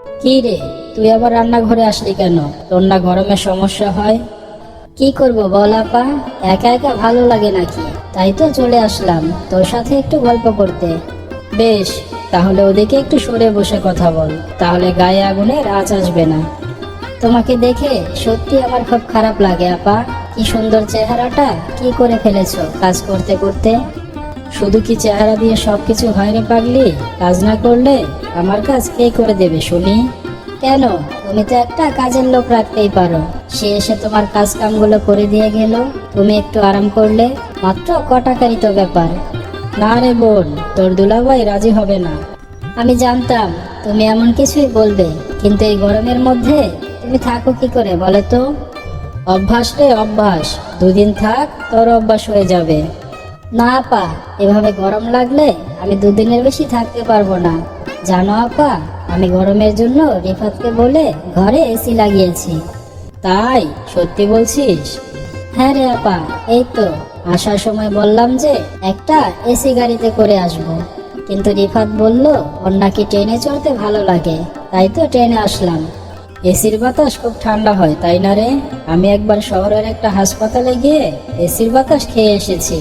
কি রে, তুই আবার রান্নাঘরে আসলি কেন? তোর না গরমে সমস্যা হয়? কি করব বল আপা, একা একা ভালো লাগে নাকি? তাই তো চলে আসলাম তোর সাথে একটু গল্প করতে। বেশ, তাহলে ওদিকে একটু সরে বসে কথা বল, তাহলে গায়ে আগুনের আঁচ আসবে না। তোমাকে দেখে সত্যি আমার খুব খারাপ লাগে আপা। কি সুন্দর চেহারাটা, কি করে ফেলেছো কাজ করতে করতে? শুধু কি চেহারা দিয়ে সবকিছু হয় রে পাগলি? কাজ না করলে আমার কাজ কে করে দেবে শুনি? কেন, তুমি তো একটা কাজের লোক রাখতেই পারো, সে এসে তোমার কাজ কামগুলো করে দিয়ে গেল, তুমি একটু আরাম করলে, মাত্র কটাকারই তো ব্যাপার। না রে বোন, তোর দুলাভাই রাজি হবে না। আমি জানতাম তুমি এমন কিছুই বলবে, কিন্তু এই গরমের মধ্যে তুমি থাকো কি করে বলো তো? অভ্যাস রে অভ্যাস, দুদিন থাক তোর অভ্যাস হয়ে যাবে। না আপা, এভাবে গরম লাগলে আমি দুদিনের বেশি থাকতে পারবো না। জানো আপা, আমি গরমের জন্য রিফাতকে বলে ঘরে এসি লাগিয়েছি। তাই? সত্যি বলছিস? হ্যাঁ রে আপা, এই তো আসার সময় বললাম যে একটা এসি গাড়িতে করে আসব, কিন্তু রিফাত বলল ওর নাকি ট্রেনে চড়তে ভালো লাগে, তাই তো ট্রেনে আসলাম। এসির বাতাস খুব ঠান্ডা হয় তাই না রে? আমি একবার শহরের একটা হাসপাতালে গিয়ে এসির বাতাস খেয়ে এসেছি।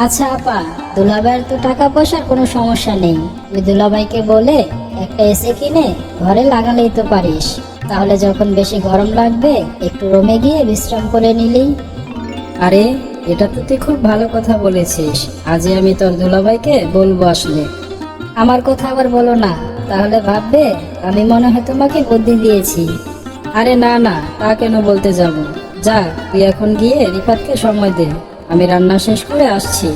আচ্ছা আপা, দুলাভাইয়ের তো টাকা পয়সার কোনো সমস্যা নেই, তুই দুলাভাইকে বলে একটা এসি কিনে ঘরে লাগালেই তো পারিস। তাহলে যখন বেশি গরম লাগবে একটু রুমে গিয়ে বিশ্রাম করে নিলি। আরে, এটা তো তুই খুব ভালো কথা বলেছিস, আজই আমি তোর দুলাভাইকে বলবো আসলে। আমার কথা আবার বলো না, তাহলে ভাববে আমি মনে হয় তোমাকে বুদ্ধি দিয়েছি। আরে না না, তা কেন বলতে যাব? যা, তুই এখন গিয়ে রিফাতকে সময় দে, আমি রান্না শেষ করে আসছি।